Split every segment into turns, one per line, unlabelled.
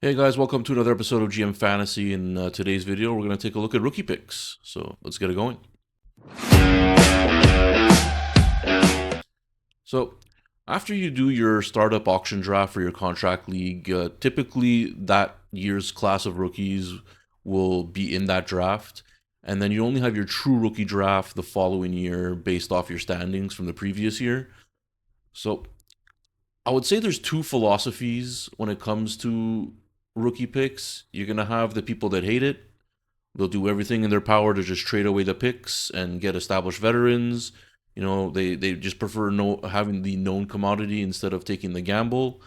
Hey guys, welcome to another episode of GM Fantasy. In today's video, we're going to take a look at rookie picks. So let's get it going. So after you do your startup auction draft for your contract league, typically that year's class of rookies will be in that draft. And then you only have your true rookie draft the following year based off your standings from the previous year. So I would say there's two philosophies when it comes to rookie picks. You're going to have the people that hate it. They'll do everything in their power to just trade away the picks and get established veterans. They just prefer having the known commodity instead of taking the gamble.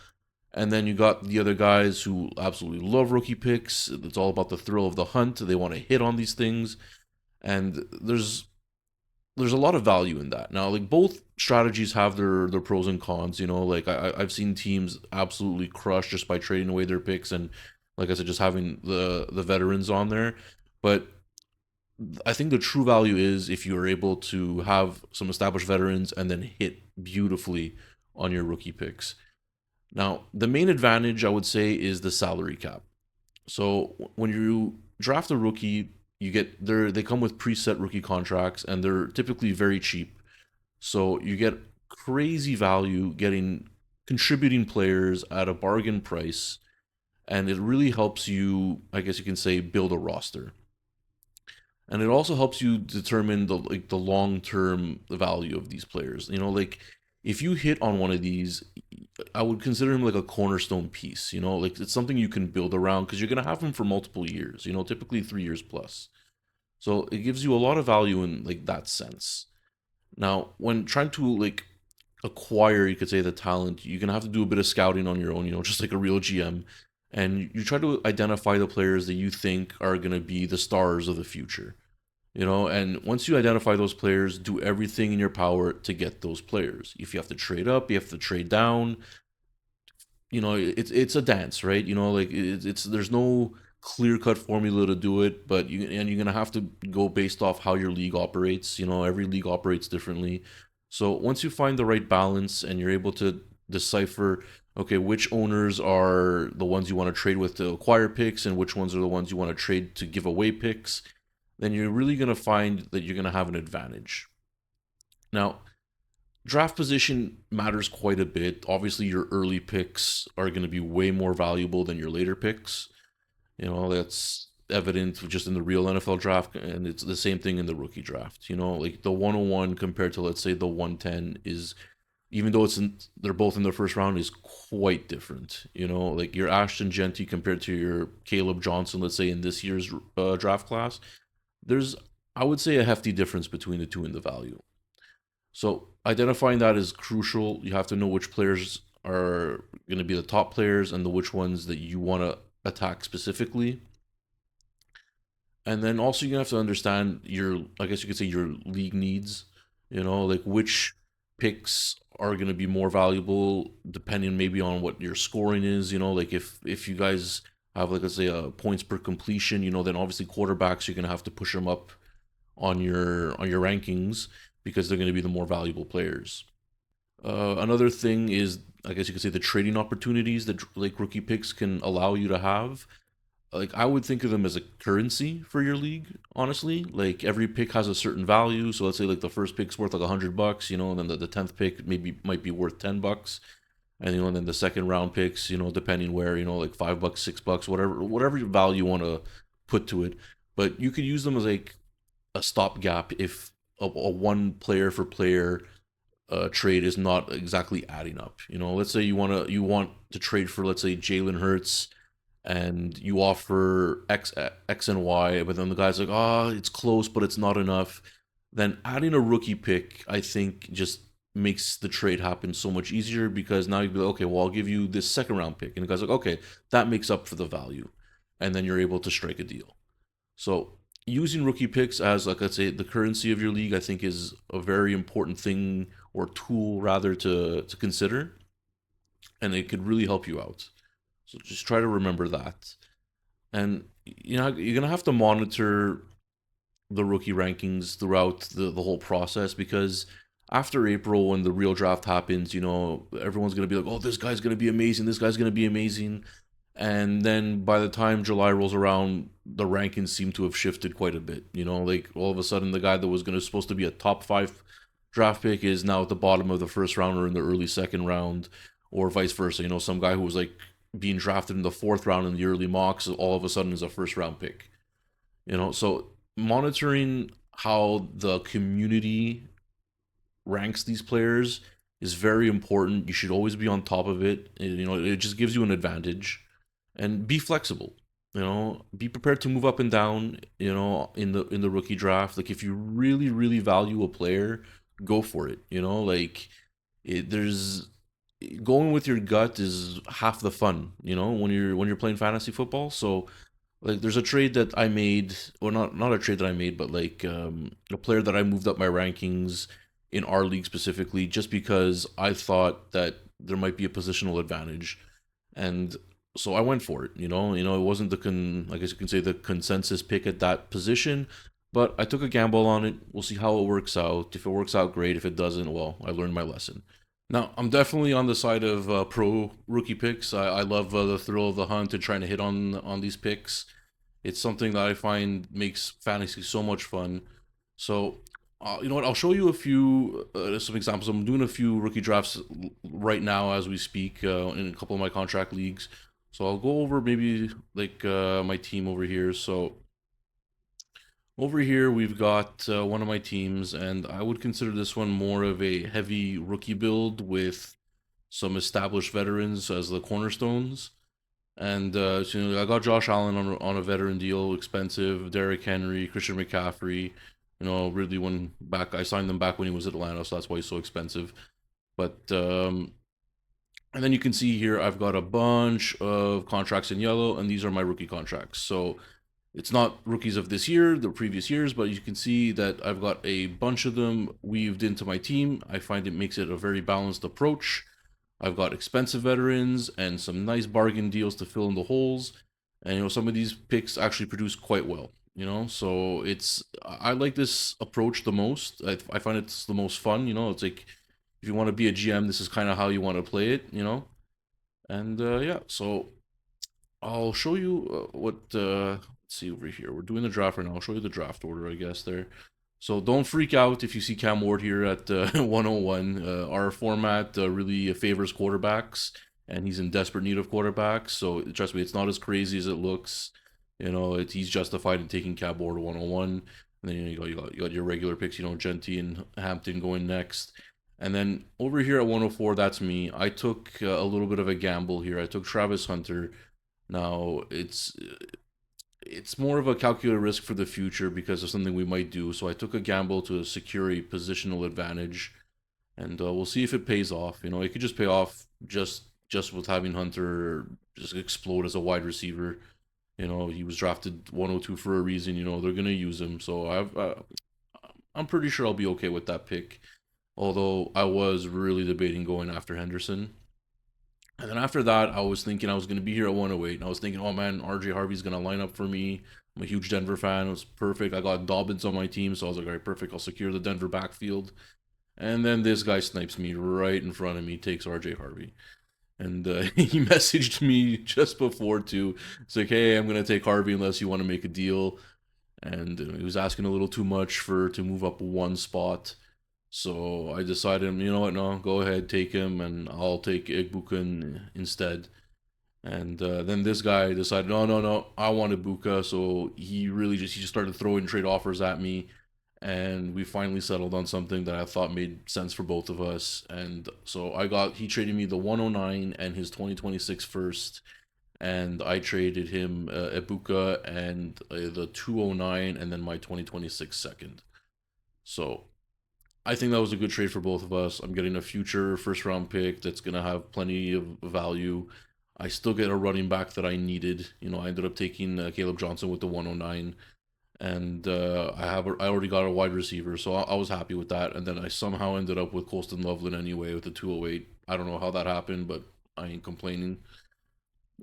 And then you got the other guys who absolutely love rookie picks. It's all about the thrill of the hunt. They want to hit on these things. And there's a lot of value in that. Now, like both strategies have their pros and cons. Like I've seen teams absolutely crush just by trading away their picks and, like I said, just having the veterans on there. But I think the true value is if you're able to have some established veterans and then hit beautifully on your rookie picks. Now, the main advantage I would say is the salary cap. So when you draft a rookie, they come with preset rookie contracts and they're typically very cheap. So you get crazy value getting contributing players at a bargain price, and it really helps you, I guess you can say, build a roster. And it also helps you determine the long term value of these players. Like if you hit on one of these, I would consider him like a cornerstone piece. Like it's something you can build around because you're gonna have him for multiple years. Typically 3 years plus. So it gives you a lot of value in like that sense. Now, when trying to like acquire, you could say, the talent, you're gonna have to do a bit of scouting on your own. Just like a real GM, and you try to identify the players that you think are gonna be the stars of the future. And once you identify those players, do everything in your power to get those players. If you have to trade up, you have to trade down. It's a dance, right? Like it's there's no clear cut formula to do it, but you're gonna have to go based off how your league operates. Every league operates differently. So once you find the right balance and you're able to decipher, okay, which owners are the ones you want to trade with to acquire picks and which ones are the ones you want to trade to give away picks, then you're really going to find that you're going to have an advantage. Now, draft position matters quite a bit. Obviously, your early picks are going to be way more valuable than your later picks. That's evident just in the real NFL draft, and it's the same thing in the rookie draft. Like the 101 compared to, let's say, the 110 is, even though they're both in the first round, is quite different. Like your Ashton Genty compared to your Caleb Johnson, let's say, in this year's draft class, there's, I would say, a hefty difference between the two in the value. So identifying that is crucial. You have to know which players are going to be the top players and which ones that you want to attack specifically. And then also you have to understand your, I guess you could say, your league needs. Like which picks are going to be more valuable depending maybe on what your scoring is. Like if you guys have, like, let's say, a points per completion, then obviously quarterbacks, you're going to have to push them up on your rankings because they're going to be the more valuable players. Another thing is, I guess you could say, the trading opportunities that like rookie picks can allow you to have. Like I would think of them as a currency for your league, honestly. Like every pick has a certain value. So let's say like the first pick's worth like $100, and then the 10th pick maybe might be worth $10. And then the second round picks, depending where, like $5, $6, whatever value you want to put to it. But you could use them as like a stopgap if a one player for player trade is not exactly adding up. Let's say you want to trade for, let's say, Jalen Hurts, and you offer X and Y, but then the guy's like, oh, it's close, but it's not enough. Then adding a rookie pick, I think, just makes the trade happen so much easier because now you'd be like, okay, well, I'll give you this second round pick. And the guy's like, okay, that makes up for the value. And then you're able to strike a deal. So using rookie picks as, like, let's say, the currency of your league, I think is a very important thing, or tool rather, to consider. And it could really help you out. So just try to remember that. And you're gonna have to monitor the rookie rankings throughout the whole process because after April, when the real draft happens, everyone's gonna be like, "Oh, this guy's gonna be amazing. This guy's gonna be amazing," And then by the time July rolls around, the rankings seem to have shifted quite a bit. You know, like all of a sudden, the guy that was going to supposed to be a top five draft pick is now at the bottom of the first round or in the early second round, or vice versa. You know, some guy who was like being drafted in the fourth round in the early mocks all of a sudden is a first round pick. You know, so monitoring how the community ranks these players is very important. You should always be on top of it. You know, it just gives you an advantage, and be flexible. You know, be prepared to move up and down. You know, in the rookie draft, like if you really really value a player, go for it. You know, like there's going with your gut is half the fun. You know, when you're playing fantasy football. So like there's a trade that I made, or not a trade that I made, but like a player that I moved up my rankings in our league specifically, just because I thought that there might be a positional advantage, and so I went for it. You know, it wasn't I guess you can say the consensus pick at that position, but I took a gamble on it. We'll see how it works out. If it works out, great. If it doesn't, well, I learned my lesson. Now, I'm definitely on the side of pro rookie picks. I love the thrill of the hunt and trying to hit on these picks. It's something that I find makes fantasy so much fun. So, you know what? I'll show you a few some examples. I'm doing a few rookie drafts right now as we speak in a couple of my contract leagues. So I'll go over maybe like my team over here. So over here we've got one of my teams, and I would consider this one more of a heavy rookie build with some established veterans as the cornerstones. And so, you know, I got Josh Allen on a veteran deal, expensive. Derrick Henry, Christian McCaffrey. You know, really when back I signed them back when he was at Atlanta, so that's why he's so expensive. But and then you can see here I've got a bunch of contracts in yellow, and these are my rookie contracts. So it's not rookies of this year, the previous years, but you can see that I've got a bunch of them weaved into my team. I find it makes it a very balanced approach. I've got expensive veterans and some nice bargain deals to fill in the holes. And you know, some of these picks actually produce quite well. You know, so I like this approach the most. I find it's the most fun. You know, it's like if you want to be a GM, this is kind of how you want to play it. You know, and yeah, so I'll show you what. Let's see over here. We're doing the draft right now. I'll show you the draft order, I guess there. So don't freak out if you see Cam Ward here at 101. Our format really favors quarterbacks, and he's in desperate need of quarterbacks. So trust me, it's not as crazy as it looks. You know, he's justified in taking Cam Ward 101. And then you got your regular picks. You know, Genty and Hampton going next. And then over here at 104, that's me. I took a little bit of a gamble here. I took Travis Hunter. Now it's more of a calculated risk for the future because of something we might do. So I took a gamble to secure a positional advantage, and we'll see if it pays off. You know, it could just pay off just with having Hunter just explode as a wide receiver. You know, he was drafted 102 for a reason. You know, they're gonna use him. So I'm pretty sure I'll be okay with that pick. Although I was really debating going after Henderson. And then after that, I was thinking I was going to be here at 108. And I was thinking, oh man, RJ Harvey's going to line up for me. I'm a huge Denver fan. It was perfect. I got Dobbins on my team. So I was like, all right, perfect. I'll secure the Denver backfield. And then this guy snipes me right in front of me, takes RJ Harvey. And he messaged me just before too. It's like, hey, I'm going to take Harvey unless you want to make a deal. And he was asking a little too much for to move up one spot. So I decided, you know what, no, go ahead, take him, and I'll take Igbukun instead. And then this guy decided, no, no, no, I want Ibuka. So he just started throwing trade offers at me, and we finally settled on something that I thought made sense for both of us. And so he traded me the 109 and his 2026 first, and I traded him Ibuka and the 209 and then my 2026 second. So I think that was a good trade for both of us. I'm getting a future first round pick that's going to have plenty of value. I still get a running back that I needed. You know, I ended up taking Caleb Johnson with the 109, and I already got a wide receiver, so I was happy with that. And then I somehow ended up with Colston Loveland anyway with the 208. I don't know how that happened, but I ain't complaining.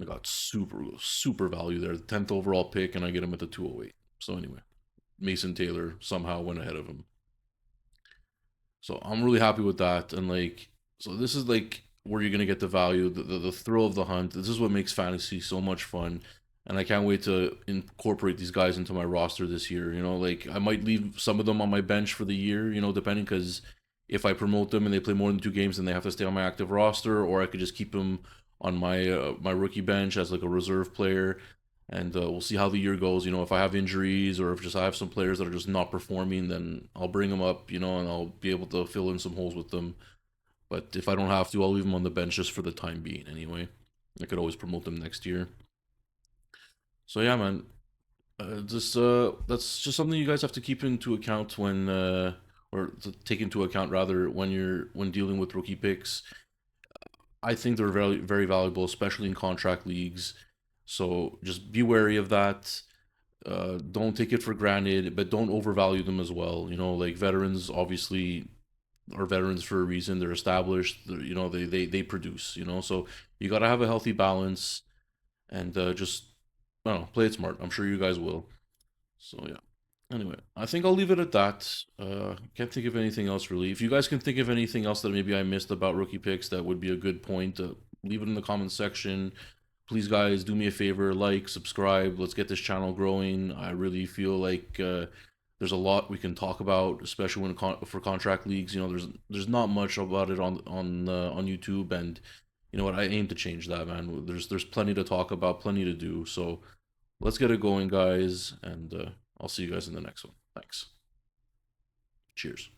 I got super value there. The 10th overall pick, and I get him at the 208. So anyway, Mason Taylor somehow went ahead of him. So I'm really happy with that. And like, so this is like where you're gonna get the value, the thrill of the hunt. This is what makes fantasy so much fun, and I can't wait to incorporate these guys into my roster this year. Like I might leave some of them on my bench for the year, depending, because if I promote them and they play more than 2 games, then they have to stay on my active roster, or I could just keep them on my rookie bench as like a reserve player. And we'll see how the year goes. If I have injuries or if just I have some players that are just not performing, then I'll bring them up, and I'll be able to fill in some holes with them. But if I don't have to, I'll leave them on the bench just for the time being anyway. I could always promote them next year. So yeah, man, just that's just something you guys have to keep into account when or to take into account rather when dealing with rookie picks. I think they're very very valuable, especially in contract leagues. So just be wary of that. Don't take it for granted, but don't overvalue them as well. Like veterans obviously are veterans for a reason. They're established. They produce. So you got to have a healthy balance and just I don't know, play it smart. I'm sure you guys will. So yeah. Anyway, I think I'll leave it at that. Can't think of anything else really. If you guys can think of anything else that maybe I missed about rookie picks, that would be a good point. Leave it in the comments section. Please, guys, do me a favor, like, subscribe. Let's get this channel growing. I really feel like there's a lot we can talk about, especially for contract leagues. There's not much about it on YouTube, and you know what? I aim to change that, man. There's plenty to talk about, plenty to do. So let's get it going, guys, and I'll see you guys in the next one. Thanks. Cheers.